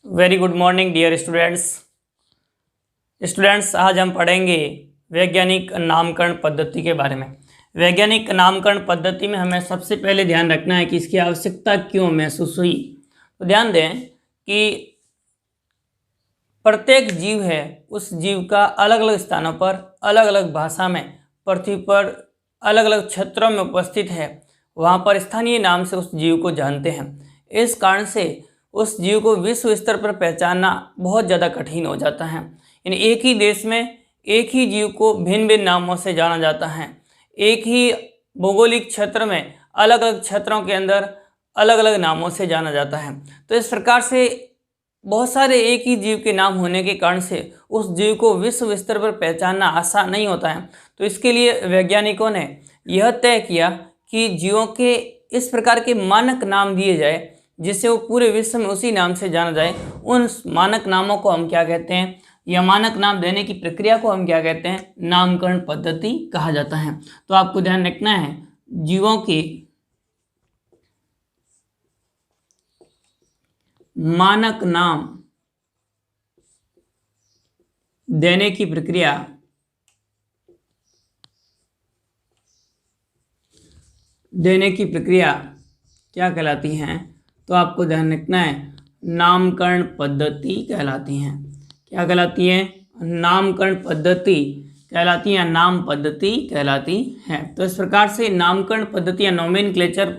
Very good morning dear students. आज हम पढ़ेंगे वैज्ञानिक नामकरण पद्धति के बारे में। वैज्ञानिक नामकरण पद्धति में हमें सबसे पहले ध्यान रखना है कि इसकी आवश्यकता क्यों महसूस हुई। तो ध्यान दें कि प्रत्येक जीव है, उस जीव का अलग अलग स्थानों पर अलग अलग भाषा में पृथ्वी पर अलग अलग क्षेत्रों में उपस्थित है, वहाँ पर स्थानीय नाम से उस जीव को जानते हैं। इस कारण से उस जीव को विश्व स्तर पर पहचानना बहुत ज़्यादा कठिन हो जाता है। यानी एक ही देश में एक ही जीव को भिन्न भिन्न नामों से जाना जाता है। एक ही भौगोलिक क्षेत्र में अलग अलग क्षेत्रों के अंदर अलग अलग नामों से जाना जाता है। तो इस प्रकार से बहुत सारे एक ही जीव के नाम होने के कारण से उस जीव को विश्व स्तर पर पहचानना आसान नहीं होता है। तो इसके लिए वैज्ञानिकों ने यह तय किया कि जीवों के इस प्रकार के मानक नाम दिए जाए जिससे वो पूरे विश्व में उसी नाम से जाना जाए। उन मानक नामों को हम क्या कहते हैं, या मानक नाम देने की प्रक्रिया को हम क्या कहते हैं, नामकरण पद्धति कहा जाता है। तो आपको ध्यान रखना है, जीवों के मानक नाम देने की प्रक्रिया क्या कहलाती हैं? तो आपको ध्यान रखना है, नामकरण पद्धति कहलाती हैं। क्या कहलाती है? नामकरण पद्धति कहलाती है, नाम पद्धति कहलाती है। तो इस प्रकार से नामकरण पद्धति या नोमेनक्लेचर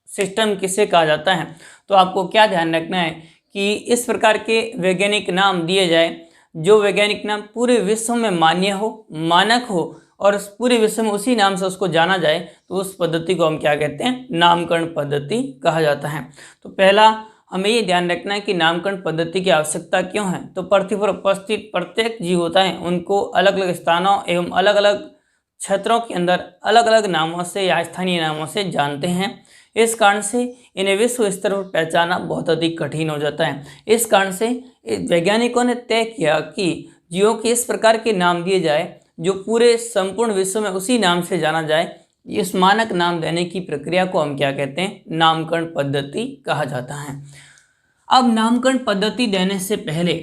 सिस्टम किसे कहा जाता है? तो आपको क्या ध्यान रखना है कि इस प्रकार के वैज्ञानिक नाम दिए जाए जो वैज्ञानिक नाम पूरे विश्व में मान्य हो, मानक हो और पूरे विश्व में उसी नाम से उसको जाना जाए, तो उस पद्धति को हम क्या कहते हैं, नामकरण पद्धति कहा जाता है। तो पहला हमें ये ध्यान रखना है कि नामकरण पद्धति की आवश्यकता क्यों है। तो पृथ्वी पर उपस्थित प्रत्येक जीव होता है, उनको अलग अलग स्थानों एवं अलग अलग क्षेत्रों के अंदर अलग अलग नामों से या स्थानीय नामों से जानते हैं। इस कारण से इन्हें विश्व स्तर पर पहचानना बहुत अधिक कठिन हो जाता है। इस कारण से वैज्ञानिकों ने तय किया कि जीवों के इस प्रकार के नाम दिए जाए जो पूरे संपूर्ण विश्व में उसी नाम से जाना जाए। इस मानक नाम देने की प्रक्रिया को हम क्या कहते हैं, नामकरण पद्धति कहा जाता है। अब नामकरण पद्धति देने से पहले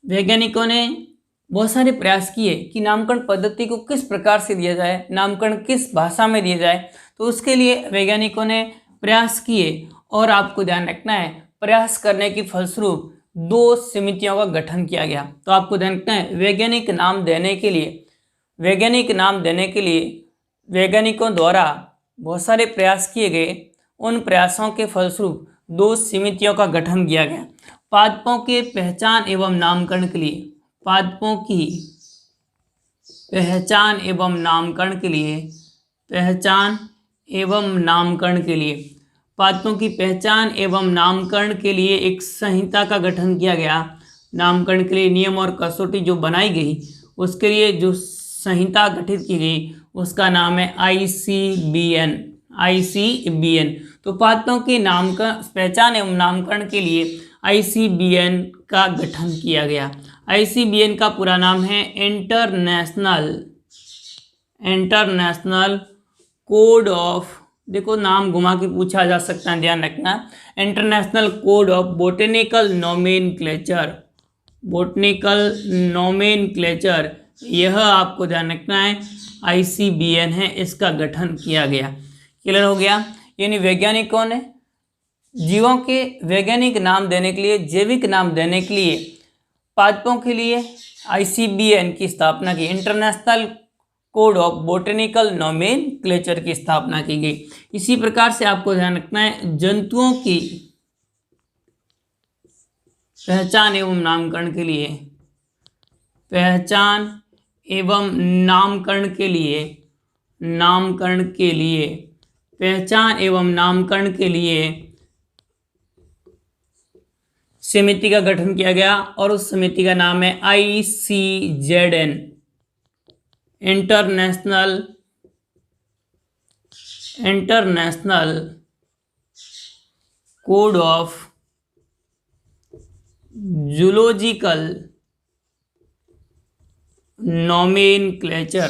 वैज्ञानिकों ने बहुत सारे प्रयास किए कि नामकरण पद्धति को किस प्रकार से दिया जाए, नामकरण किस भाषा में दिया जाए। तो उसके लिए वैज्ञानिकों ने प्रयास किए और आपको ध्यान रखना है, प्रयास करने की फलस्वरूप 2 समितियों का गठन किया गया। तो आपको ध्यान रखना है, वैज्ञानिक नाम देने के लिए वैज्ञानिकों द्वारा बहुत सारे प्रयास किए गए। उन प्रयासों के फलस्वरूप 2 समितियों का गठन किया गया। पादपों के पहचान एवं नामकरण के लिए, पादपों की पहचान एवं नामकरण के लिए, पादपों की पहचान एवं नामकरण के लिए एक संहिता का गठन किया गया। नामकरण के लिए नियम और कसौटी जो बनाई गई, उसके लिए जो संहिता गठित की गई उसका नाम है ICBN। तो पादपों के पहचान एवं नामकरण के लिए ICBN का गठन किया गया। ICBN का पूरा नाम है इंटरनेशनल कोड ऑफ, देखो नाम घुमा के पूछा जा सकता है, ध्यान रखना, international code of botanical nomenclature, यह आपको ध्यान रखना है ICBN है, इसका गठन किया गया। क्लियर हो गया? यानी वैज्ञानिकों ने जीवों के वैज्ञानिक नाम देने के लिए, जैविक नाम देने के लिए पादपों के लिए ICBN की स्थापना की, international code of botanical nomenclature की स्थापना की गई। इसी प्रकार से आपको ध्यान रखना है, जंतुओं की पहचान एवं नामकरण के लिए, समिति का गठन किया गया और उस समिति का नाम है ICZN, international code of zoological nomenclature.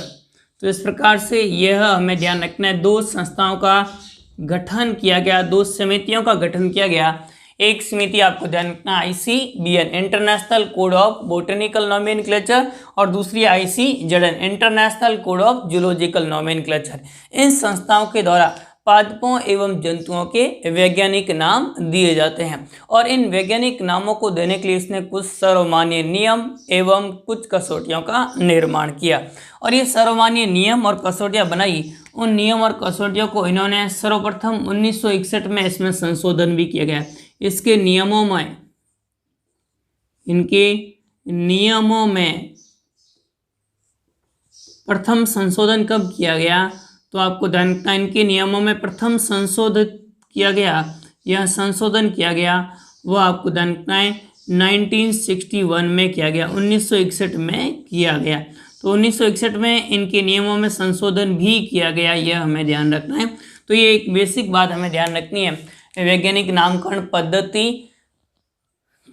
तो इस प्रकार से यह हमें ध्यान रखना है, 2 संस्थाओं का गठन किया गया, 2 समितियों का गठन किया गया। एक समिति आपको ध्यान रखना ICBN international code of botanical nomenclature और दूसरी ICZN international code of zoological nomenclature. इन संस्थाओं के द्वारा पादपों एवं जंतुओं के वैज्ञानिक नाम दिए जाते हैं और इन वैज्ञानिक नामों को देने के लिए इसने कुछ सर्वमान्य नियम एवं कुछ कसौटियों का निर्माण किया और ये सर्वमान्य नियम और कसौटियाँ बनाई। उन नियम और कसौटियों को इन्होंने सर्वप्रथम 1961 में इसमें संशोधन भी किया गया। इसके नियमों में प्रथम संशोधन कब किया गया, तो आपको ध्यान रखना इनके नियमों में प्रथम संशोधित किया गया, यह संशोधन किया गया वो आपको ध्यान रखना है 1961 में किया गया, 1961 में किया गया। तो 1961 में इनके नियमों में संशोधन भी किया गया, यह हमें ध्यान रखना है। तो ये एक बेसिक बात हमें ध्यान रखनी है, वैज्ञानिक नामकरण पद्धति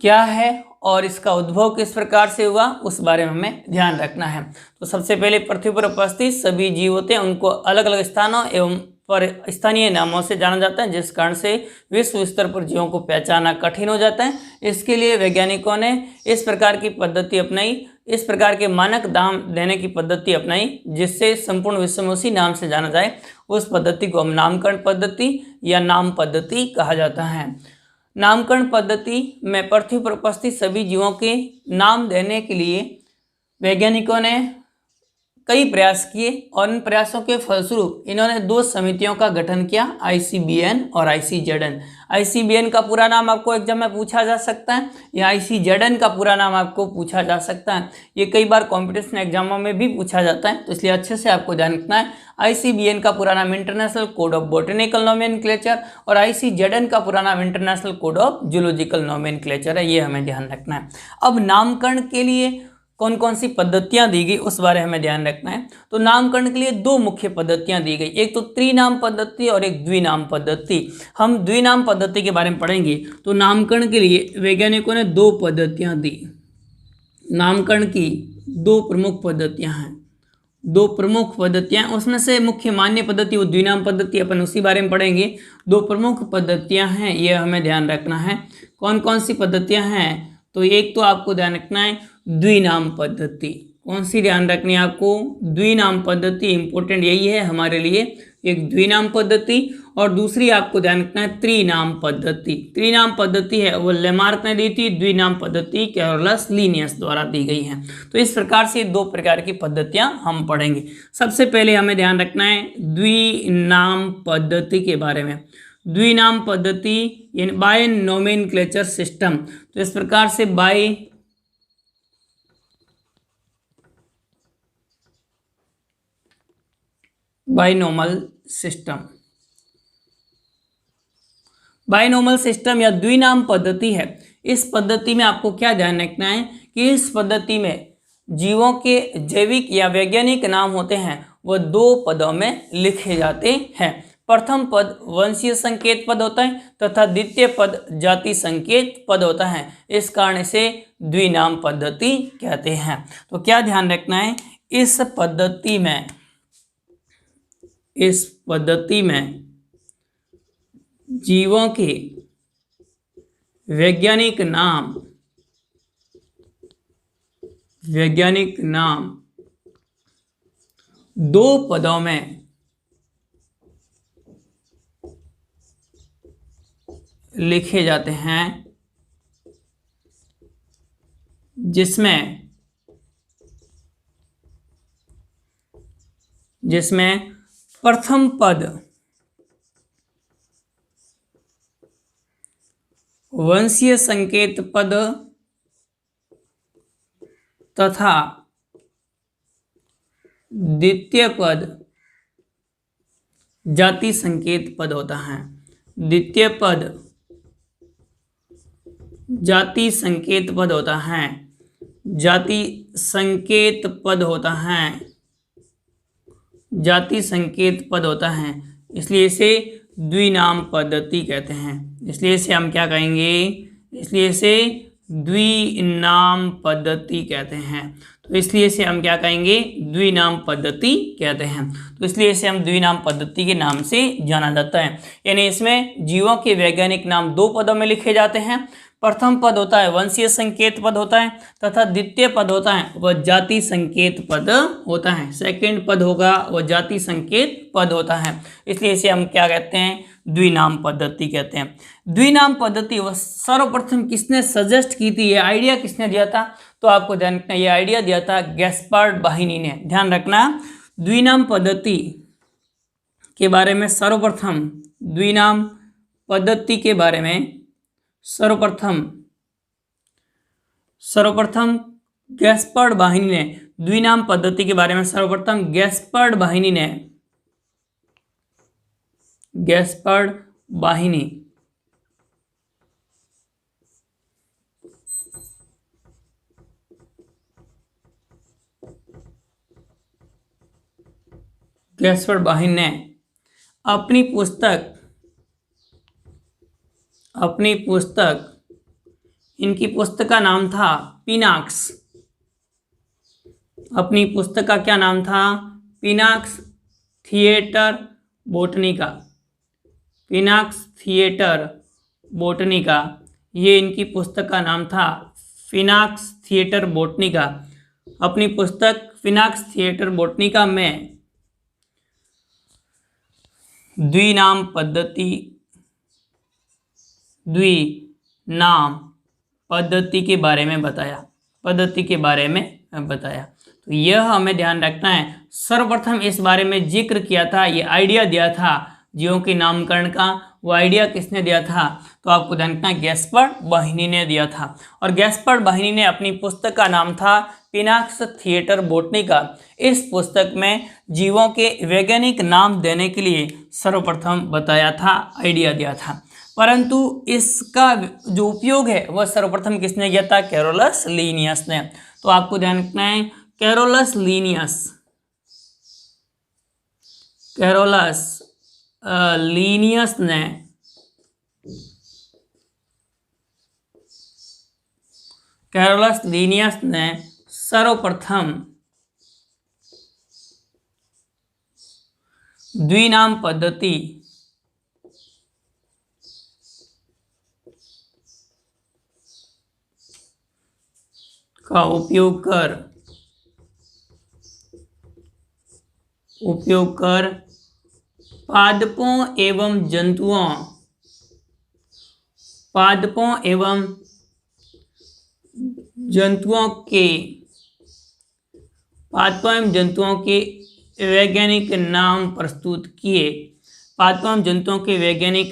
क्या है और इसका उद्भव किस प्रकार से हुआ उस बारे में हमें ध्यान रखना है। तो सबसे पहले पृथ्वी पर उपस्थित सभी जीव होते हैं उनको अलग अलग स्थानों एवं पर स्थानीय नामों से जाना जाता है, जिस कारण से विश्व स्तर पर जीवों को पहचानना कठिन हो जाता है। इसके लिए वैज्ञानिकों ने इस प्रकार की पद्धति अपनाई, इस प्रकार के मानक नाम देने की पद्धति अपनाई जिससे संपूर्ण विश्व में उसी नाम से जाना जाए। उस पद्धति को हम नामकरण पद्धति या नाम पद्धति कहा जाता है। नामकरण पद्धति में पृथ्वी पर उपस्थित सभी जीवों के नाम देने के लिए वैज्ञानिकों ने कई प्रयास किए और इन प्रयासों के फलस्वरूप इन्होंने दो समितियों का गठन किया, ICBN और ICZN। ICBN का पूरा नाम आपको एग्जाम में पूछा जा सकता है या ICZN का पूरा नाम आपको पूछा जा सकता है। ये कई बार कॉम्पिटिशन एग्जामों में भी पूछा जाता है, तो इसलिए अच्छे से आपको ध्यान रखना है। ICBN का पूरा नाम international code of botanical nomenclature और ICZN का पूरा नाम international code of zoological nomenclature है, ये हमें ध्यान रखना है। अब नामकरण के लिए कौन कौन सी पद्धतियां दी गई उस बारे में हमें ध्यान रखना है। तो नामकरण के लिए दो मुख्य पद्धतियां दी गई, एक तो त्रिनाम पद्धति और एक द्विनाम पद्धति। हम द्विनाम पद्धति के बारे में पढ़ेंगे। तो नामकरण के लिए वैज्ञानिकों ने दो पद्धतियां दी। नामकरण की दो प्रमुख पद्धतियां हैं, दो प्रमुख पद्धतियां, उसमें से मुख्य मान्य पद्धति वो द्विनाम पद्धति, अपन उसी बारे में पढ़ेंगे। दो प्रमुख पद्धतियां हैं, ये हमें ध्यान रखना है। कौन कौन सी पद्धतियां हैं, तो एक तो आपको ध्यान रखना है द्विनाम पद्धति। कौन सी ध्यान रखनी है आपको, द्विनाम पद्धति, इंपॉर्टेंट यही है हमारे लिए, एक द्विनाम पद्धति। और दूसरी आपको ध्यान रखना है त्रिनाम पद्धति। त्रिनाम पद्धति है वो लेमार्क ने दी थी, द्विनाम पद्धति कैरोलस लिनियस द्वारा दी गई है। तो इस प्रकार से दो प्रकार की पद्धतियां हम पढ़ेंगे। सबसे पहले हमें ध्यान रखना है द्विनाम पद्धति के बारे में। द्विनाम पद्धति यानी बाय नोमेनक्लेचर सिस्टम। तो इस प्रकार से बाइनोमल सिस्टम, बाइनोमल सिस्टम या द्विनाम पद्धति है। इस पद्धति में आपको क्या ध्यान रखना है कि इस पद्धति में जीवों के जैविक या वैज्ञानिक नाम होते हैं वह दो पदों में लिखे जाते हैं। प्रथम पद वंशीय संकेत पद होता है तथा द्वितीय पद जाति संकेत पद होता है। इस कारण इसे द्विनाम पद्धति कहते हैं। तो क्या ध्यान रखना है, इस पद्धति में जीवों के वैज्ञानिक नाम दो पदों में लिखे जाते हैं, जिसमें प्रथम पद वंशीय संकेत पद तथा द्वितीय पद जाति संकेत पद होता है। द्वितीय पद जाति संकेत पद होता है, जाति संकेत पद होता है, जाति संकेत पद होता है, इसलिए इसे द्विनाम पद्धति कहते हैं। इसलिए इसे हम क्या कहेंगे, इसलिए इसे द्विनाम पद्धति कहते हैं। तो इसलिए इसे हम क्या कहेंगे, द्विनाम पद्धति कहते हैं। तो इसलिए इसे हम द्विनाम पद्धति के नाम से जाना जाता है। यानी इसमें जीवों के वैज्ञानिक नाम दो पदों में लिखे जाते हैं। प्रथम पद होता है वंशीय संकेत पद होता है, तथा द्वितीय पद होता है वह जाति संकेत पद होता है। सेकंड पद होगा वह जाति संकेत पद होता है। इसलिए इसे हम क्या कहते हैं, द्विनाम पद्धति कहते हैं। द्विनाम पद्धति वह सर्वप्रथम किसने सजेस्ट की थी, ये आइडिया किसने दिया था, तो आपको ध्यान रखना ये आइडिया दिया था गैस्पार्ड बाहिनी ने। ध्यान रखना, द्विनाम पद्धति के बारे में सर्वप्रथम, द्विनाम पद्धति के बारे में सर्वप्रथम गैस्पर्ड बाहिनी ने, द्विनाम पद्धति के बारे में सर्वप्रथम गैस्पर्ड बाहिनी ने अपनी पुस्तक, इनकी पुस्तक का नाम था पिनाक्स। अपनी पुस्तक का क्या नाम था, पिनाक्स थिएटर बोटनिका। ये इनकी पुस्तक का नाम था फिनाक्स थिएटर बोटनिका। अपनी पुस्तक फिनाक्स थिएटर बोटनिका में द्विनाम पद्धति के बारे में बताया। तो यह हमें ध्यान रखना है, सर्वप्रथम इस बारे में जिक्र किया था, ये आइडिया दिया था जीवों के नामकरण का। वो आइडिया किसने दिया था, तो आपको ध्यान रखना गैस्पर्ड बाहिनी ने दिया था। और गैस्पर्ड बाहिनी ने अपनी पुस्तक का नाम था पिनाक्स थिएटर बोटनिका। इस पुस्तक में जीवों के वैज्ञानिक नाम देने के लिए सर्वप्रथम बताया था, आइडिया दिया था। परंतु इसका जो उपयोग है वह सर्वप्रथम किसने किया था, कैरोलस लीनियस ने। तो आपको ध्यान रखना है कैरोलस लीनियस ने सर्वप्रथम द्विनाम पद्धति का उपयोग कर पादपों एवं जंतुओं के वैज्ञानिक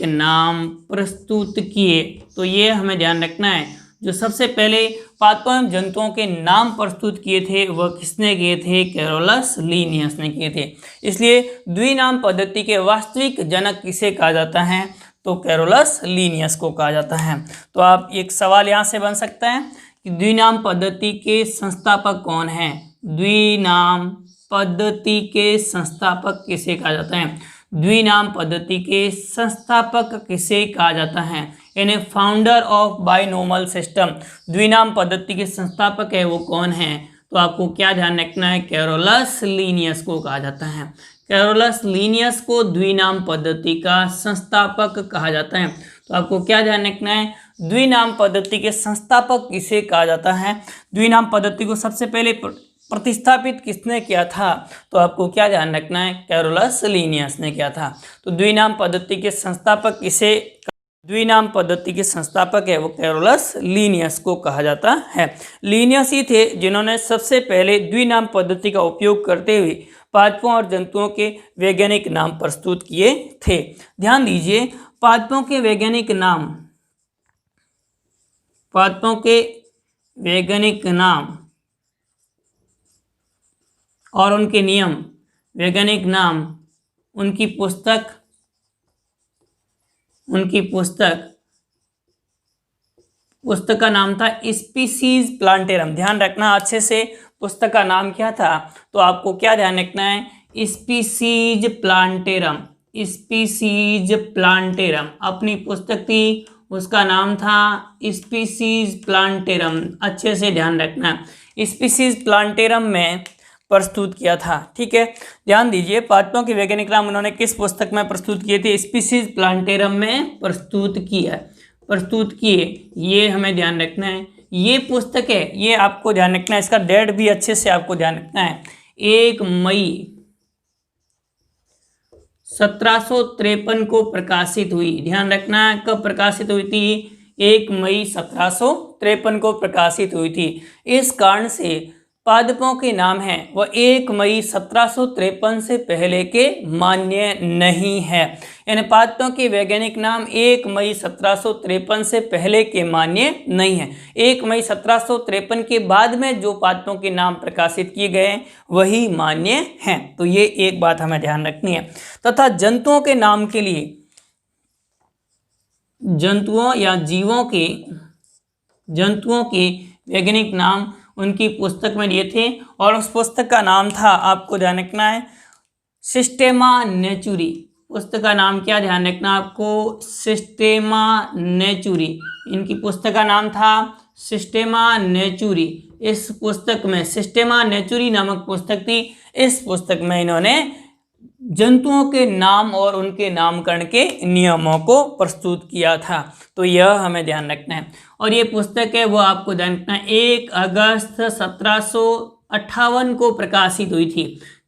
नाम प्रस्तुत किए। तो ये हमें ध्यान रखना है, जो सबसे पहले पादपों एवं जंतुओं के नाम प्रस्तुत किए थे वह किसने किए थे, कैरोलस लीनियस ने किए थे। इसलिए द्विनाम पद्धति के वास्तविक जनक किसे कहा जाता है, तो कैरोलस लीनियस को कहा जाता है। तो आप एक सवाल यहाँ से बन सकता है कि द्विनाम पद्धति के संस्थापक कौन हैं, द्विनाम पद्धति के संस्थापक किसे कहा जाता है, द्विनाम पद्धति के संस्थापक किसे कहा जाता है, यानी फाउंडर ऑफ बाइनोमल सिस्टम। द्विनाम पद्धति के संस्थापक है वो कौन है, तो आपको क्या ध्यान रखना है, कैरोलस लीनियस को कहा जाता है। कैरोलस लीनियस को द्विनाम पद्धति का संस्थापक कहा जाता है। तो आपको क्या ध्यान रखना है, द्विनाम पद्धति के संस्थापक किसे कहा जाता है, द्विनाम पद्धति को सबसे पहले प्रतिस्थापित किसने किया था, तो आपको क्या ध्यान रखना है, कैरोलस लीनियस ने किया था। तो द्विनाम पद्धति के संस्थापक है वो कैरोलस लीनियस को कहा जाता है। लीनियस ही थे जिन्होंने सबसे पहले द्विनाम पद्धति का उपयोग करते हुए पादपों और जंतुओं के वैज्ञानिक नाम प्रस्तुत किए थे। ध्यान दीजिए, पादपों के वैज्ञानिक नाम और उनके नियम, वैज्ञानिक नाम, उनकी पुस्तक का नाम था स्पीसीज प्लांटेरम। ध्यान रखना अच्छे से, पुस्तक का नाम क्या था, तो आपको क्या ध्यान रखना है, स्पीसीज प्लांटेरम। अपनी पुस्तक थी उसका नाम था स्पीसीज प्लांटेरम। अच्छे से ध्यान रखना, स्पीसीज प्लांटेरम में प्रस्तुत किया था। ठीक है, ध्यान दीजिए, पादपों के वैज्ञानिक नाम उन्होंने किस पुस्तक में प्रस्तुत किए थे? स्पीसीज प्लांटेरम में प्रस्तुत किए, ये हमें ध्यान रखना है। ये पुस्तक है, ये आपको ध्यान रखना है, इसका डेट भी अच्छे से आपको ध्यान रखना है। 1 मई 1753 को प्रकाशित हुई। ध्यान रखना कब प्रकाशित हुई थी? 1 मई 1753 को प्रकाशित हुई थी। इस कारण से पादपों के नाम हैं वह 1 मई 1753 से पहले के मान्य नहीं है। यानी पादपों के वैज्ञानिक नाम 1 मई 1753 से पहले के मान्य नहीं है। 1 मई 1753 के बाद में जो पादपों के नाम प्रकाशित किए गए वही मान्य हैं। तो ये एक बात हमें ध्यान रखनी है। तथा जंतुओं के नाम के लिए, जंतुओं या जंतुओं के वैज्ञानिक नाम उनकी पुस्तक में दिए थे, और उस पुस्तक का नाम था, आपको ध्यान रखना है, सिस्टेमा नेचुरी। पुस्तक का नाम क्या, ध्यान रखना आपको, सिस्टेमा नेचुरी। इनकी पुस्तक का नाम था सिस्टेमा नेचुरी। इस पुस्तक में सिस्टेमा नेचुरी नामक पुस्तक थी। इस पुस्तक में इन्होंने जंतुओं के नाम और उनके नामकरण के नियमों को प्रस्तुत किया था। तो यह हमें ध्यान रखना है। और ये पुस्तक है वो आपको ध्यान रखना है 1 अगस्त 1758 को प्रकाशित हुई थी।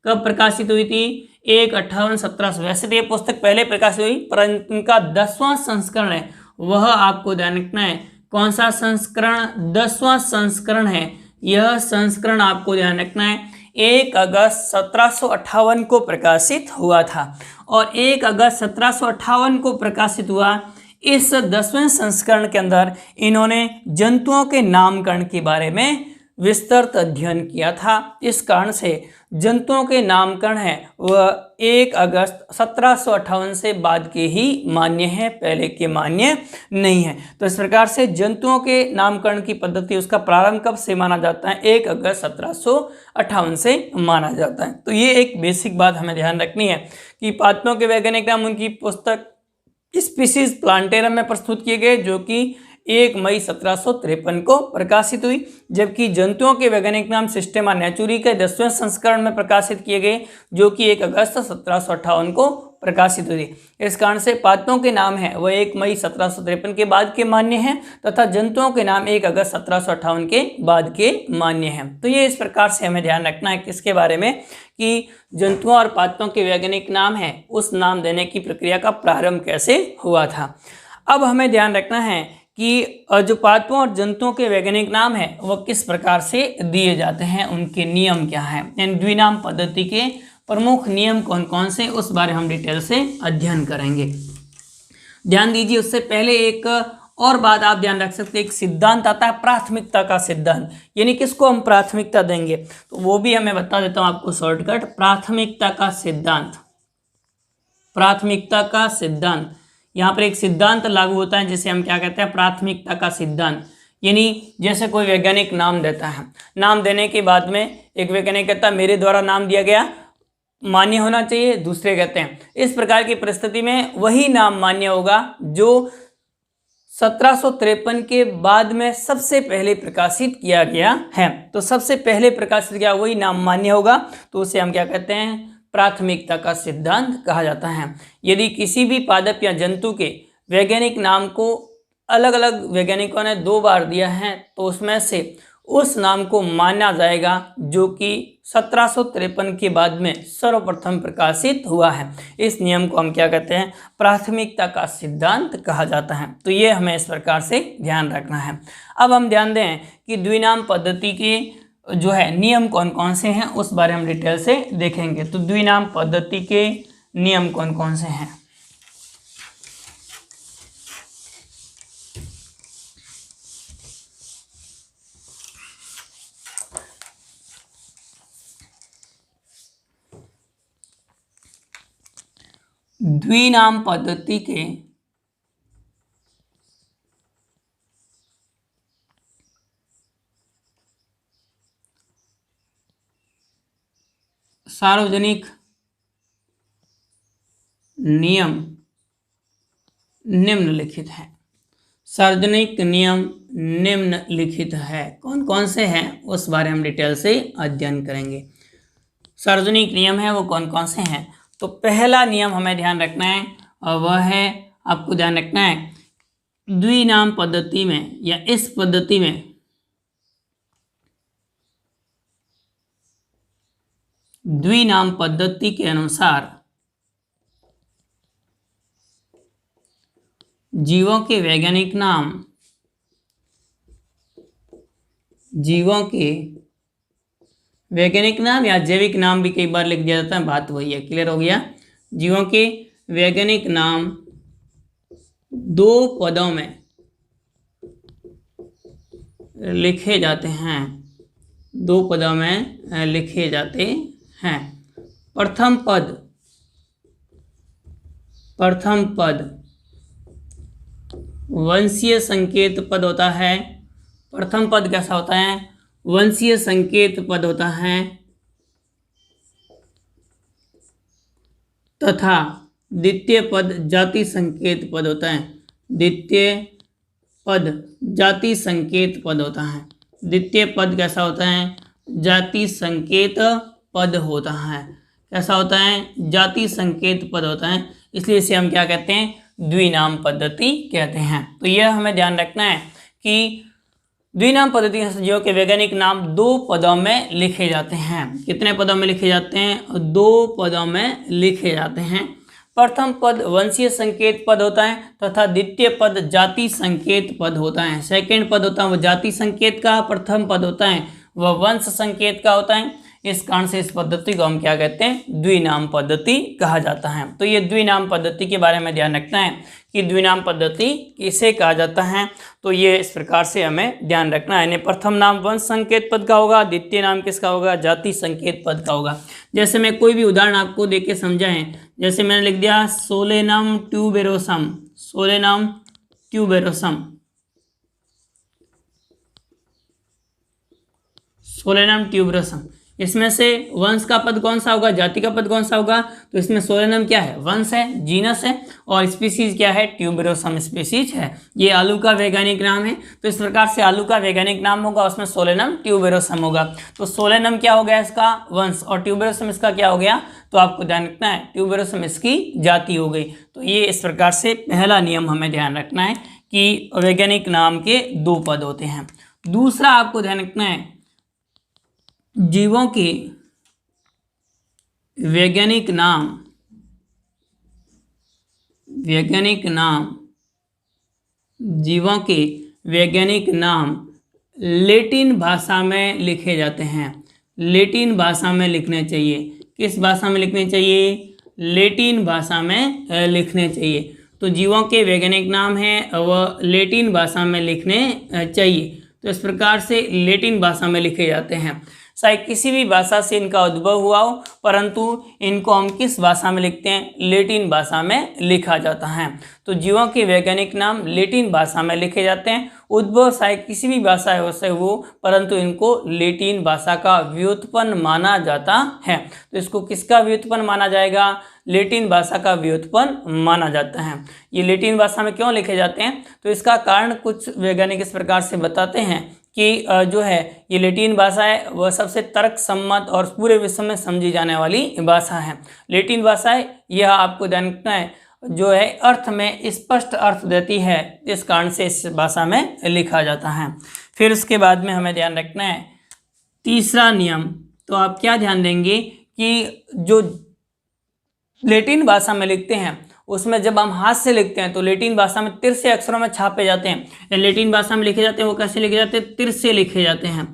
कब प्रकाशित हुई थी? 1/58/1700। वैसे तो ये पुस्तक पहले प्रकाशित हुई, परंतु इनका 10वां संस्करण है, वह आपको ध्यान रखना है। कौन सा संस्करण? 10वां संस्करण है। यह संस्करण आपको ध्यान रखना है 1 अगस्त 1758 को प्रकाशित हुआ था। और 1 अगस्त 1758 को प्रकाशित हुआ। इस 10वें संस्करण के अंदर इन्होंने जंतुओं के नामकरण के बारे में विस्तृत अध्ययन किया था। इस कारण से जंतुओं के नामकरण है वह 1 अगस्त 1758 से बाद के ही मान्य है, पहले के मान्य नहीं है। तो इस प्रकार से जंतुओं के नामकरण की पद्धति, उसका प्रारंभ कब से माना जाता है? 1 अगस्त 1758 से माना जाता है। तो ये एक बेसिक बात हमें ध्यान रखनी है कि पादपों के वैज्ञानिक नाम उनकी पुस्तक स्पीसीज प्लांटेरम में प्रस्तुत किए गए, जो कि 1 मई 1753 को प्रकाशित हुई। जबकि जंतुओं के वैज्ञानिक नाम सिस्टेमा नेचुरी के 10वें संस्करण में प्रकाशित किए गए, जो कि 1 अगस्त 1758 को प्रकाशित हुई। इस कारण से पादपों के नाम है वह 1 मई 1753 के बाद के मान्य हैं, तथा जंतुओं के नाम 1 अगस्त 1758 के बाद के मान्य हैं। तो ये इस प्रकार से हमें ध्यान रखना है किसके बारे में, कि जंतुओं और पादपों के वैज्ञानिक नाम है उस नाम देने की प्रक्रिया का प्रारंभ कैसे हुआ था। अब हमें ध्यान रखना है कि जो पादपों और जंतुओं के वैज्ञानिक नाम है वह किस प्रकार से दिए जाते हैं, उनके नियम क्या हैं। यानी द्विनाम पद्धति के प्रमुख नियम कौन कौन से, उस बारे हम डिटेल से अध्ययन करेंगे। ध्यान दीजिए, उससे पहले एक और बात आप ध्यान रख सकते हैं, एक सिद्धांत आता है प्राथमिकता का सिद्धांत। यानी किसको हम प्राथमिकता देंगे, तो वो भी हमें बता देता हूं आपको शॉर्टकट। प्राथमिकता का सिद्धांत, प्राथमिकता का सिद्धांत, यहाँ पर एक सिद्धांत लागू होता है जिसे हम क्या कहते हैं? प्राथमिकता का सिद्धांत। यानी जैसे कोई वैज्ञानिक नाम देता है, नाम देने के बाद में एक वैज्ञानिक कहता है मेरे द्वारा नाम दिया गया, मान्य होना चाहिए। दूसरे कहते हैं इस प्रकार की परिस्थिति में वही नाम मान्य होगा जो 1753 के बाद में सबसे पहले प्रकाशित किया गया है। तो सबसे पहले प्रकाशित किया वही नाम मान्य होगा, तो उसे हम क्या कहते हैं? प्राथमिकता का सिद्धांत कहा जाता है। यदि किसी भी पादप या जंतु के वैज्ञानिक नाम को अलग अलग वैज्ञानिकों ने 2 बार दिया है, तो उसमें से उस नाम को माना जाएगा जो कि 1753 के बाद में सर्वप्रथम प्रकाशित हुआ है। इस नियम को हम क्या कहते हैं? प्राथमिकता का सिद्धांत कहा जाता है। तो ये हमें इस प्रकार से ध्यान रखना है। अब हम ध्यान दें कि द्विनाम पद्धति के जो है नियम कौन कौन से हैं, उस बारे हम डिटेल से देखेंगे। तो द्विनाम पद्धति के नियम कौन कौन से हैं? द्विनाम पद्धति के सार्वजनिक नियम निम्नलिखित हैं। सार्वजनिक नियम निम्नलिखित है। कौन कौन से हैं उस बारे में हम डिटेल से अध्ययन करेंगे। सार्वजनिक नियम है वो कौन कौन से हैं। तो पहला नियम हमें ध्यान रखना है और वह है, आपको ध्यान रखना है, द्विनाम पद्धति में या इस पद्धति में द्विनाम पद्धति के अनुसार जीवों के वैज्ञानिक नाम, जीवों के वैज्ञानिक नाम या जैविक नाम भी कई बार लिख दिया जाता है, बात वही है। क्लियर हो गया। जीवों के वैज्ञानिक नाम दो पदों में लिखे जाते हैं, दो पदों में लिखे जाते हैं। प्रथम पद वंशीय संकेत पद होता है। प्रथम पद कैसा होता है? वंशीय संकेत पद होता है तथा द्वितीय पद जाति संकेत पद होता है। द्वितीय पद जाति संकेत पद होता है। द्वितीय पद कैसा होता है? जाति संकेत पद होता है। कैसा होता है? जाति संकेत पद होता है। इसलिए इसे हम क्या कहते हैं? द्विनाम पद्धति कहते हैं। तो यह हमें ध्यान रखना है कि द्विनाम पद्धति से जीवों के वैज्ञानिक नाम दो पदों में लिखे जाते हैं। कितने पदों में लिखे जाते हैं? दो पदों में लिखे जाते हैं। प्रथम पद वंशीय संकेत पद होता है तथा द्वितीय पद जाति संकेत पद होता है। सेकंड पद होता है वो जाति संकेत का, प्रथम पद होता है वह वंश संकेत का होता है। इस कारण से इस पद्धति को हम क्या कहते हैं? द्विनाम पद्धति कहा जाता है। तो ये द्विनाम पद्धति के बारे में ध्यान रखना है कि द्विनाम पद्धति किसे कहा जाता है। तो ये इस प्रकार से हमें ध्यान रखना है। यानी प्रथम नाम वंश संकेत पद का होगा, द्वितीय नाम किसका होगा? जाति संकेत पद का होगा। जैसे मैं कोई भी उदाहरण आपको दे के समझाएं, जैसे मैंने लिख दिया Solanum tuberosum, Solanum tuberosum, Solanum tuberosum. इसमें से वंश का पद कौन सा होगा? जाति का पद कौन सा होगा? तो इसमें सोलेनम क्या है? वंश है, जीनस है, और स्पीसीज क्या है? ट्यूबेरोसम स्पीसीज है। ये आलू का वैज्ञानिक नाम है। तो इस प्रकार से आलू का वैज्ञानिक नाम होगा, उसमें सोलेनम ट्यूबेरोसम होगा। तो सोलेनम क्या हो गया? इसका वंश, और ट्यूबेरोसम इसका क्या हो गया? तो आपको ध्यान रखना है ट्यूबेरोसम इसकी जाति हो गई। तो ये इस प्रकार से पहला नियम हमें ध्यान रखना है कि वैज्ञानिक नाम के दो पद होते हैं। दूसरा आपको ध्यान रखना है, जीवों के वैज्ञानिक नाम, जीवों के वैज्ञानिक नाम लैटिन भाषा में लिखे जाते हैं। लैटिन भाषा में लिखने चाहिए। किस भाषा में लिखने चाहिए? लैटिन भाषा में लिखने चाहिए। तो जीवों के वैज्ञानिक नाम हैं वह लैटिन भाषा में लिखने चाहिए। तो इस प्रकार से लैटिन भाषा में लिखे जाते हैं। शायद किसी भी भाषा से इनका उद्भव हुआ हो, परंतु इनको हम किस भाषा में लिखते हैं? लैटिन भाषा में लिखा जाता है। तो जीवों के वैज्ञानिक नाम लैटिन भाषा में लिखे जाते हैं। उद्भव शायद किसी भी भाषा से हो, परंतु इनको लैटिन भाषा का व्युत्पन्न माना जाता है। तो इसको किसका व्युत्पन्न माना जाएगा? लैटिन भाषा का व्युत्पन्न माना जाता है। ये लैटिन भाषा में क्यों लिखे जाते हैं? तो इसका कारण कुछ वैज्ञानिक इस प्रकार से बताते हैं कि जो है ये लैटिन भाषा है वह सबसे तर्क सम्मत और पूरे विश्व में समझी जाने वाली भाषा है। लैटिन भाषा है यह आपको ध्यान रखना है जो है अर्थ में स्पष्ट अर्थ देती है, इस कारण से इस भाषा में लिखा जाता है। फिर उसके बाद में हमें ध्यान रखना है तीसरा नियम। तो आप क्या ध्यान देंगे कि जो लैटिन भाषा में लिखते हैं उसमें जब हम हाथ से लिखते हैं तो लैटिन भाषा में तिरछे अक्षरों में छापे जाते हैं। लैटिन भाषा में लिखे जाते हैं वो कैसे लिखे जाते हैं? तिरछे लिखे जाते हैं,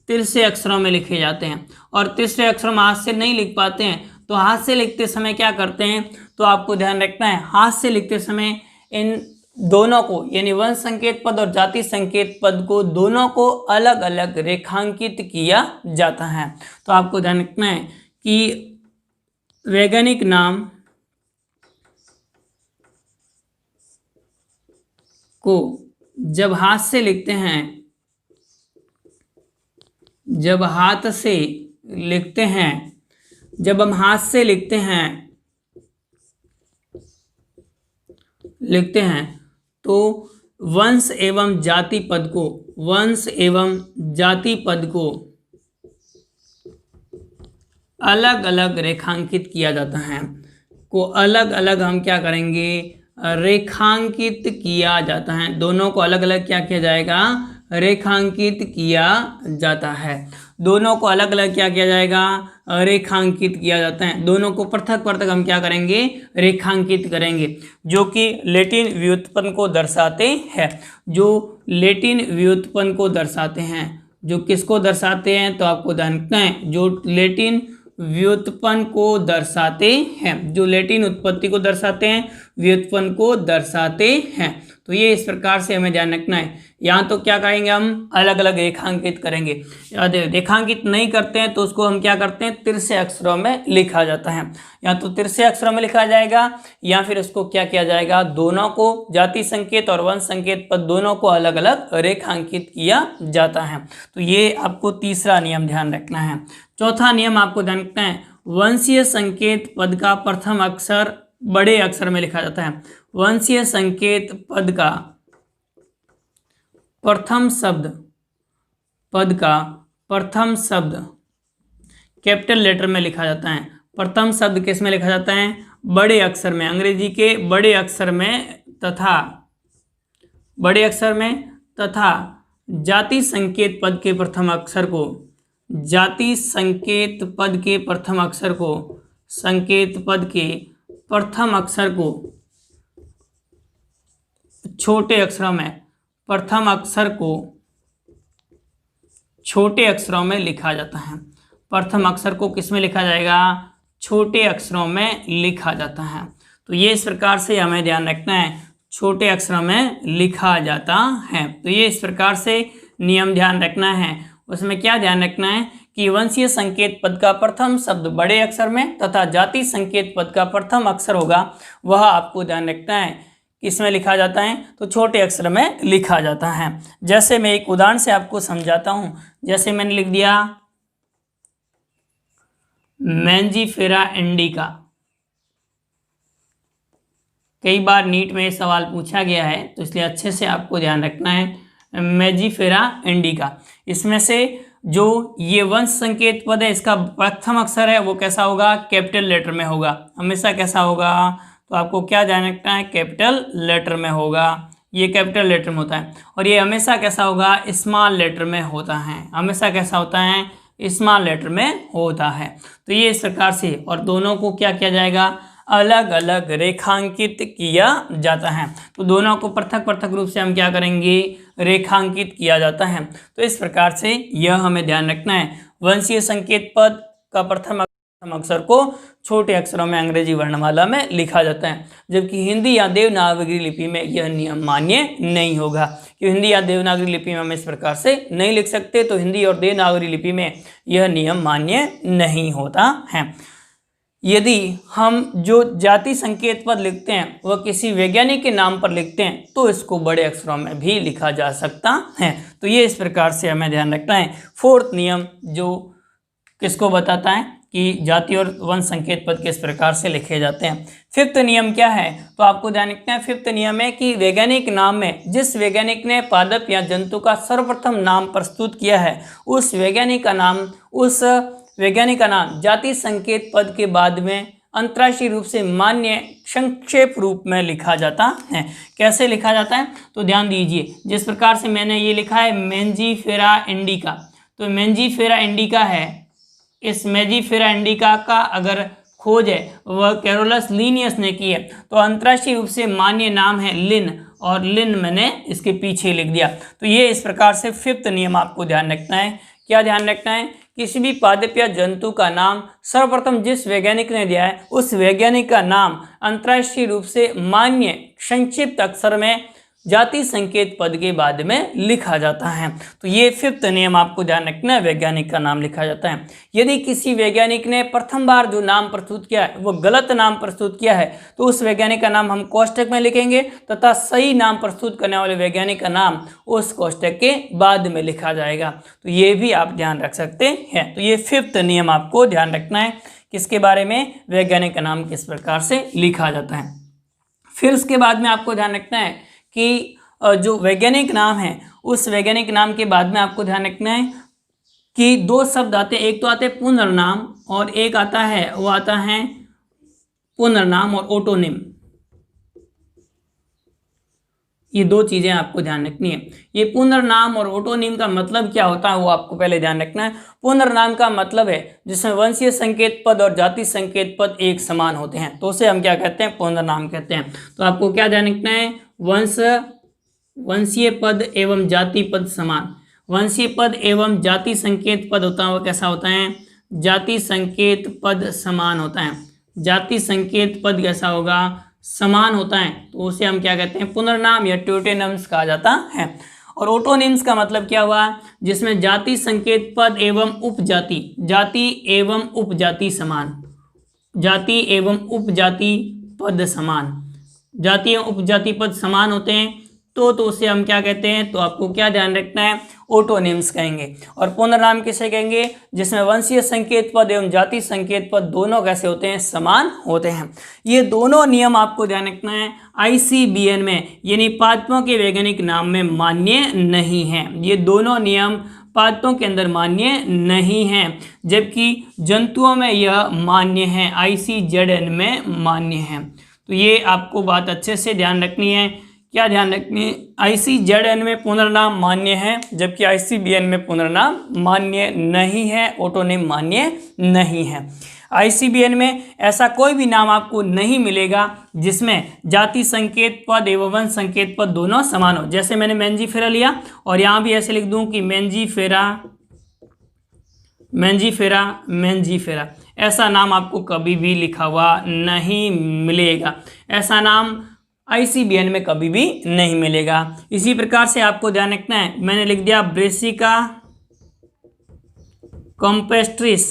तिरछे अक्षरों में लिखे जाते हैं। और तिरछे अक्षरों में हाथ से नहीं लिख पाते हैं तो हाथ से लिखते समय क्या करते हैं? तो आपको ध्यान रखना है हाथ से लिखते समय इन दोनों को यानी वंश संकेत पद और जाति संकेत पद को दोनों को अलग अलग रेखांकित किया जाता है। तो आपको ध्यान रखना है कि वैज्ञानिक नाम को जब हाथ से लिखते हैं, जब हाथ से लिखते हैं, जब हम हाथ से लिखते हैं तो वंश एवं जाति पद को, वंश एवं जाति पद को अलग अलग रेखांकित किया जाता है, को अलग अलग हम क्या करेंगे, रेखांकित किया जाता है। दोनों को अलग अलग क्या किया जाएगा, रेखांकित किया जाता है। दोनों को अलग अलग क्या किया जाएगा, रेखांकित किया जाता है। दोनों को पृथक पृथक हम क्या करेंगे, रेखांकित करेंगे, जो कि लैटिन व्युत्पन्न को दर्शाते हैं, जो लैटिन व्युत्पन्न को दर्शाते हैं। जो किसको दर्शाते हैं, तो आपको ध्यान रखना है, जो लैटिन व्युत्पन्न को दर्शाते हैं, जो लैटिन उत्पत्ति को दर्शाते हैं, व्युत्पन्न को दर्शाते हैं। तो ये इस प्रकार से हमें ध्यान रखना है। यहाँ तो क्या करेंगे, हम अलग अलग रेखांकित करेंगे। रेखांकित नहीं करते हैं तो उसको हम क्या करते हैं, तिरछे अक्षरों में लिखा जाता है। या तो तिरछे अक्षरों में लिखा जाएगा, या फिर उसको क्या किया जाएगा, दोनों को जाति संकेत और वंश संकेत पर दोनों को अलग अलग रेखांकित किया जाता है। तो ये आपको तीसरा नियम ध्यान रखना है। चौथा नियम आपको ध्यान रखना है, वंशीय संकेत पद का प्रथम अक्षर बड़े अक्षर में लिखा जाता है। वंशीय संकेत पद का प्रथम शब्द, पद का प्रथम शब्द कैपिटल लेटर में लिखा जाता है। प्रथम शब्द किस में लिखा जाता है, बड़े अक्षर में, अंग्रेजी के बड़े अक्षर में तथा बड़े अक्षर में, तथा जाति संकेत पद के प्रथम अक्षर को, जाति संकेत पद के प्रथम अक्षर को, संकेत पद के प्रथम अक्षर को छोटे अक्षरों में, प्रथम अक्षर को छोटे अक्षरों में लिखा जाता है। प्रथम अक्षर को किस में लिखा जाएगा, छोटे अक्षरों में लिखा जाता है। तो ये इस प्रकार से हमें ध्यान रखना है, छोटे अक्षरों में लिखा जाता है। तो ये इस प्रकार से नियम ध्यान रखना है। उसमें क्या ध्यान रखना है कि वंशीय संकेत पद का प्रथम शब्द बड़े अक्षर में तथा जाति संकेत पद का प्रथम अक्षर होगा, वह आपको ध्यान रखना है किसमें लिखा जाता है, तो छोटे अक्षर में लिखा जाता है। जैसे मैं एक उदाहरण से आपको समझाता हूं। जैसे मैंने लिख दिया मैंजीफेरा इंडिका। कई बार नीट में ये सवाल पूछा गया है, तो इसलिए अच्छे से आपको ध्यान रखना है। मैंजीफेरा इंडिका, इसमें से जो ये वंश संकेत पद है, इसका प्रथम अक्षर है वो कैसा होगा, कैपिटल लेटर में होगा। हमेशा कैसा होगा, तो आपको क्या ध्यान रखना है, कैपिटल लेटर में होगा। ये कैपिटल लेटर में होता है। और ये हमेशा कैसा होगा, स्मॉल लेटर में होता है। हमेशा कैसा होता है, स्मॉल लेटर में होता है। तो ये इस प्रकार से, और दोनों को क्या किया जाएगा, अलग अलग रेखांकित किया जाता है। तो दोनों को पृथक पृथक रूप से हम क्या करेंगे, रेखांकित किया जाता है। तो इस प्रकार से यह हमें ध्यान रखना है, वंशीय संकेत पद का प्रथम अक्षर को छोटे अक्षरों में अंग्रेजी वर्णमाला में लिखा जाता है, जबकि हिंदी या देवनागरी लिपि में यह नियम मान्य नहीं होगा। कि हिंदी या देवनागरी लिपि में हम इस प्रकार से नहीं लिख सकते, तो हिंदी और देवनागरी लिपि में यह नियम मान्य नहीं होता है। यदि हम जो जाति संकेत पद लिखते हैं वह किसी वैज्ञानिक के नाम पर लिखते हैं, तो इसको बड़े अक्षरों में भी लिखा जा सकता है। तो ये इस प्रकार से हमें ध्यान रखना है। फोर्थ नियम जो किसको बताता है कि जाति और वंश संकेत पद किस प्रकार से लिखे जाते हैं। फिफ्थ नियम क्या है, तो आपको ध्यान रखना है। फिफ्थ नियम है कि वैज्ञानिक नाम में जिस वैज्ञानिक ने पादप या जंतु का सर्वप्रथम नाम प्रस्तुत किया है, उस वैज्ञानिक का नाम जाति संकेत पद के बाद में अंतर्राष्ट्रीय रूप से मान्य संक्षेप रूप में लिखा जाता है। कैसे लिखा जाता है, तो ध्यान दीजिए। जिस प्रकार से मैंने ये लिखा है मैंजीफेरा इंडिका, तो मैंजीफेरा इंडिका है। इस मैंजीफेरा इंडिका का अगर खोज है वह कैरोलस लिनियस ने की है, तो अंतर्राष्ट्रीय रूप से मान्य नाम है लिन, और लिन मैंने इसके पीछे लिख दिया। तो ये इस प्रकार से फिफ्थ नियम आपको ध्यान रखना है। क्या ध्यान रखना है, किसी भी पादप या जंतु का नाम सर्वप्रथम जिस वैज्ञानिक ने दिया है, उस वैज्ञानिक का नाम अंतर्राष्ट्रीय रूप से मान्य संक्षिप्त अक्षर में जाति संकेत पद के बाद में लिखा जाता है। तो ये फिफ्थ नियम आपको ध्यान रखना है, वैज्ञानिक का नाम लिखा जाता है। यदि किसी वैज्ञानिक ने प्रथम बार जो नाम प्रस्तुत किया है वो गलत नाम प्रस्तुत किया है, तो उस वैज्ञानिक का नाम हम कोष्टक में लिखेंगे, तथा सही नाम प्रस्तुत करने वाले वैज्ञानिक का नाम उस कोष्टक के बाद में लिखा जाएगा। तो ये भी आप ध्यान रख सकते हैं। तो ये फिफ्थ नियम आपको ध्यान रखना है, किसके बारे में, वैज्ञानिक का नाम किस प्रकार से लिखा जाता है। फिर उसके बाद में आपको ध्यान रखना है कि जो वैज्ञानिक नाम है उस वैज्ञानिक नाम के बाद में आपको ध्यान रखना है कि दो शब्द आते हैं, एक तो आते हैं पुनर्नाम और एक आता है वो आता है पुनर्नाम और ओटोनिम। ये दो चीजें आपको ध्यान रखनी है। ये पुनर्नाम और ओटोनिम का मतलब क्या होता है वो आपको पहले ध्यान रखना है। पुनर्नाम का मतलब है जिसमें वंशीय संकेत पद और जाति संकेत पद एक समान होते हैं, तो उसे हम क्या कहते हैं, पुनर्नाम कहते हैं। तो आपको क्या ध्यान रखना है, वंशीय पद एवं जाति पद समान। वंशीय पद एवं जाति संकेत पद होता है वो कैसा होता है, जाति संकेत पद समान होता है। जाति संकेत पद कैसा होगा, समान होता है, तो उसे हम क्या कहते हैं, पुनर्नाम या ट्यूटेनिम्स कहा जाता है। और ओटोनिम्स का मतलब क्या हुआ, जिसमें जाति संकेत पद एवं उपजाति, जाति एवं उपजाति समान, जाति एवं उपजाति पद समान, जाति एवं उपजाति पद समान होते हैं तो उसे हम क्या कहते हैं, तो आपको क्या ध्यान रखना है, ओटोनिम्स कहेंगे। और पुनर्नाम किसे कहेंगे, जिसमें वंशीय संकेत पद एवं जाति संकेत पद दोनों कैसे होते हैं, समान होते हैं। ये दोनों नियम आपको ध्यान रखना है ICBN में, यानी पादपों के वैज्ञानिक नाम में मान्य नहीं है। ये दोनों नियम पादपों के अंदर मान्य नहीं है, जबकि जंतुओं में यह मान्य है, ICZN में मान्य है। तो ये आपको बात अच्छे से ध्यान रखनी है। क्या ध्यान रखनी है, ICZN में पुनर्नाम मान्य है, जबकि ICBN में पुनर्नाम मान्य नहीं है, ओटोनिम मान्य नहीं है। ICBN में ऐसा कोई भी नाम आपको नहीं मिलेगा जिसमें जाति संकेत पद एवं वंश संकेत पद दोनों समान हो। जैसे मैंने मैंजीफेरा लिया और यहाँ भी ऐसे लिख दूं कि मैंजीफेरा मैंजीफेरा मैंजीफेरा, ऐसा नाम आपको कभी भी लिखा हुआ नहीं मिलेगा। ऐसा नाम ICBN में कभी भी नहीं मिलेगा। इसी प्रकार से आपको ध्यान रखना है, मैंने लिख दिया ब्रेसिका कॉम्पेस्ट्रिस,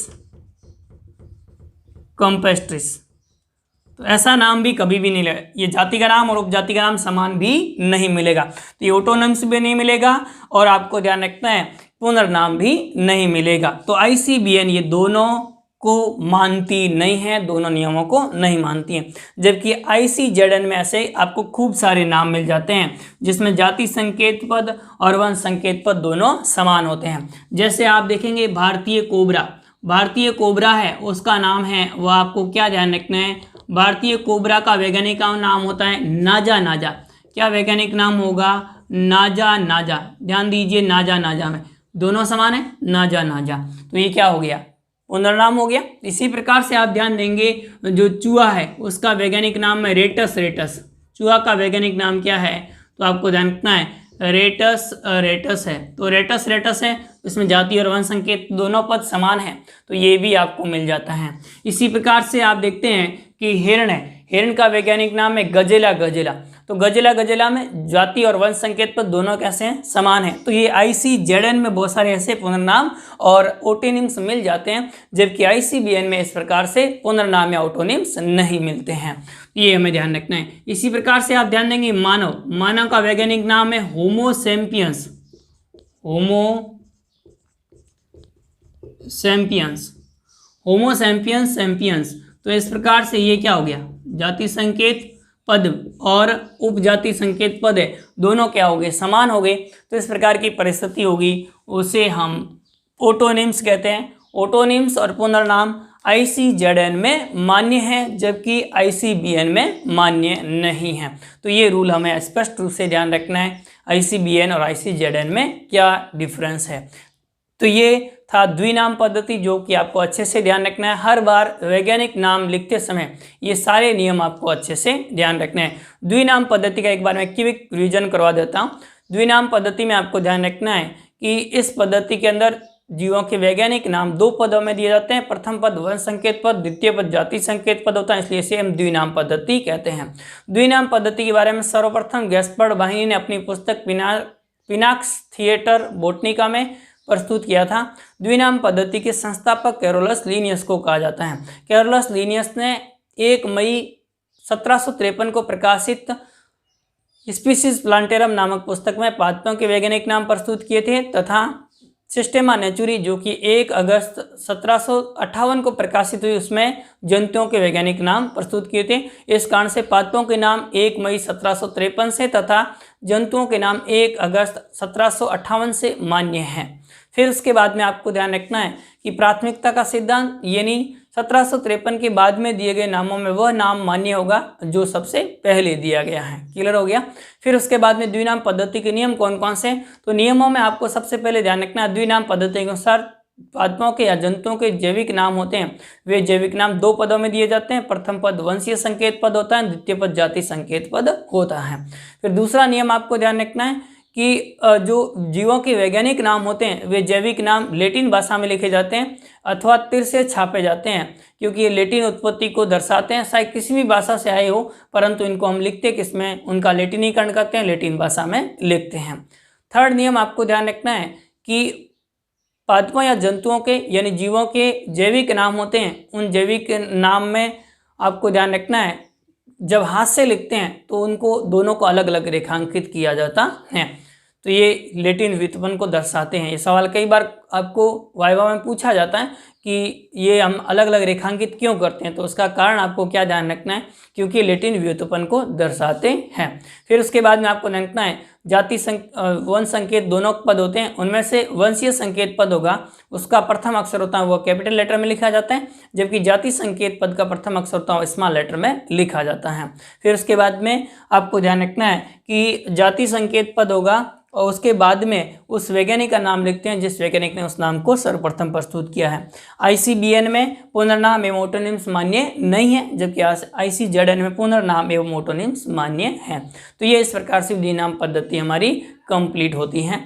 तो ऐसा नाम भी कभी भी नहीं मिलेगा। ये जाति का नाम और उपजाति का नाम समान भी नहीं मिलेगा, तो ये ओटोनिम्स भी नहीं मिलेगा और आपको ध्यान रखना है पुनर्नाम भी नहीं मिलेगा। तो ICBN ये दोनों को मानती नहीं है, दोनों नियमों को नहीं मानती है, जबकि ICZN में ऐसे आपको खूब सारे नाम मिल जाते हैं जिसमें जाति संकेत पद और वंश संकेत पद दोनों समान होते हैं। जैसे आप देखेंगे भारतीय कोबरा है, उसका नाम है, वह आपको क्या ध्यान रखना है, भारतीय कोबरा का वैज्ञानिक नाम होता है नाजा। क्या वैज्ञानिक नाम होगा, नाजा। ध्यान दीजिए, नाजा में दोनों समान है, नाजा। तो ये क्या हो गया, पुनर्नाम हो गया। इसी प्रकार से आप ध्यान देंगे जो चूहा है उसका वैज्ञानिक नाम है रेटस। चूहा का वैज्ञानिक नाम क्या है, तो आपको ध्यान रखना है रेटस है। तो रेटस है, इसमें जाति और वंश संकेत दोनों पद समान है, तो ये भी आपको मिल जाता है। इसी प्रकार से आप देखते हैं कि हिरण है, हिरण का वैज्ञानिक नाम है गजेला। तो गजेला में जाति और वंश संकेत पद दोनों कैसे हैं, समान है। तो ये ICZN में बहुत सारे ऐसे पुनर्नाम और ओटोनिम्स मिल जाते हैं, जबकि ICBN में इस प्रकार से पुनर्नाम या ओटोनिम्स नहीं मिलते हैं। ये हमें ध्यान रखना है। इसी प्रकार से आप ध्यान देंगे मानव का वैज्ञानिक नाम है होमो सैपियंस। तो इस प्रकार से ये क्या हो गया, जाति संकेत पद और उपजाति संकेत पद है, दोनों क्या हो गए, समान हो गए। तो इस प्रकार की परिस्थिति होगी, उसे हम ओटोनिम्स कहते हैं। ओटोनिम्स और पुनर्नाम ICZN में मान्य है, जबकि ICBN में मान्य नहीं है। तो ये रूल हमें स्पष्ट रूप से ध्यान रखना है, ICBN और ICZN में क्या डिफरेंस है। तो ये था द्विनाम पद्धति, जो कि आपको अच्छे से ध्यान रखना है। हर बार वैज्ञानिक नाम लिखते समय ये सारे नियम आपको अच्छे से ध्यान रखना है। द्विनाम पद्धति का एक बार मैं क्विक रिवीजन करवा देता हूँ। द्विनाम पद्धति में आपको ध्यान रखना है कि इस पद्धति के अंदर जीवों के वैज्ञानिक नाम दो पदों में दिए जाते हैं। प्रथम पद वंश संकेत पद, द्वितीय पद जाति संकेत पद होता है, इसलिए इसे हम द्विनाम पद्धति कहते हैं। द्विनाम पद्धति के बारे में सर्वप्रथम गैस्पर्ड वाहिनी ने अपनी पुस्तक पिनाक्स थिएटर बोटनिका में प्रस्तुत किया था। द्विनाम पद्धति के संस्थापक कैरोलस लीनियस को कहा जाता है। कैरोलस लीनियस ने 1 मई 1753 को प्रकाशित स्पीसीज प्लांटेरम नामक पुस्तक में पादपों के वैज्ञानिक नाम प्रस्तुत किए थे तथा सिस्टेमा नेचुरी जो कि 1 अगस्त 1758 को प्रकाशित हुई, उसमें जंतुओं के वैज्ञानिक नाम प्रस्तुत किए थे। इस कारण से पादपों के नाम 1 मई 1753 से तथा जंतुओं के नाम 1 अगस्त 1758 से मान्य हैं। फिर उसके बाद में आपको ध्यान रखना है कि प्राथमिकता का सिद्धांत, यानी 1753 के बाद में दिए गए नामों में वह नाम मान्य होगा जो सबसे पहले दिया गया है। क्लियर हो गया। फिर उसके बाद में द्विनाम पद्धति के नियम कौन कौन से, तो नियमों में आपको सबसे पहले ध्यान रखना है, द्विनाम पद्धति के अनुसार पादपों के या जंतुओं के जैविक नाम होते हैं, वे जैविक नाम 2 पदों में दिए जाते हैं। प्रथम पद वंशीय संकेत पद होता है, द्वितीय पद जाति संकेत पद होता है। फिर दूसरा नियम आपको ध्यान रखना है कि जो जीवों के वैज्ञानिक नाम होते हैं वे जैविक नाम लैटिन भाषा में लिखे जाते हैं अथवा तिर से छापे जाते हैं, क्योंकि ये लैटिन उत्पत्ति को दर्शाते हैं। शायद किसी भी भाषा से आए हो, परंतु इनको हम लिखते किसमें, उनका लैटिनीकरण करते हैं, लैटिन भाषा में लिखते हैं। थर्ड नियम आपको ध्यान रखना है कि पादपों या जंतुओं के यानी जीवों के जैविक नाम होते हैं, उन जैविक नाम में आपको ध्यान रखना है जब हाथ से लिखते हैं तो उनको दोनों को अलग अलग रेखांकित किया जाता है, तो ये लैटिन व्युत्पन्न को दर्शाते हैं। ये सवाल कई बार आपको वाइवा में पूछा जाता है कि ये हम अलग अलग रेखांकित क्यों करते हैं, तो उसका कारण आपको क्या ध्यान रखना है, क्योंकि लैटिन व्युत्पन्न को दर्शाते हैं। फिर उसके बाद में आपको ध्यान रखना है जाति वंश संकेत दोनों पद होते हैं, उनमें से वंशीय संकेत पद होगा उसका प्रथम अक्षर होता है वो कैपिटल लेटर में लिखा जाता है, जबकि जाति संकेत पद का प्रथम अक्षर होता है स्मॉल लेटर में लिखा जाता है। फिर उसके बाद में आपको ध्यान रखना है कि जाति संकेत पद होगा और उसके बाद में उस वैज्ञानिक का नाम लिखते हैं जिस वैज्ञानिक ने उस नाम को सर्वप्रथम प्रस्तुत किया है। ICBN में पुनर्नाम एवं मोटोनिम्स मान्य नहीं है, जबकि ICZN में पुनर्नाम एवं मोटोनिम्स मान्य है। तो ये इस प्रकार से द्विनाम पद्धति हमारी कंप्लीट होती है।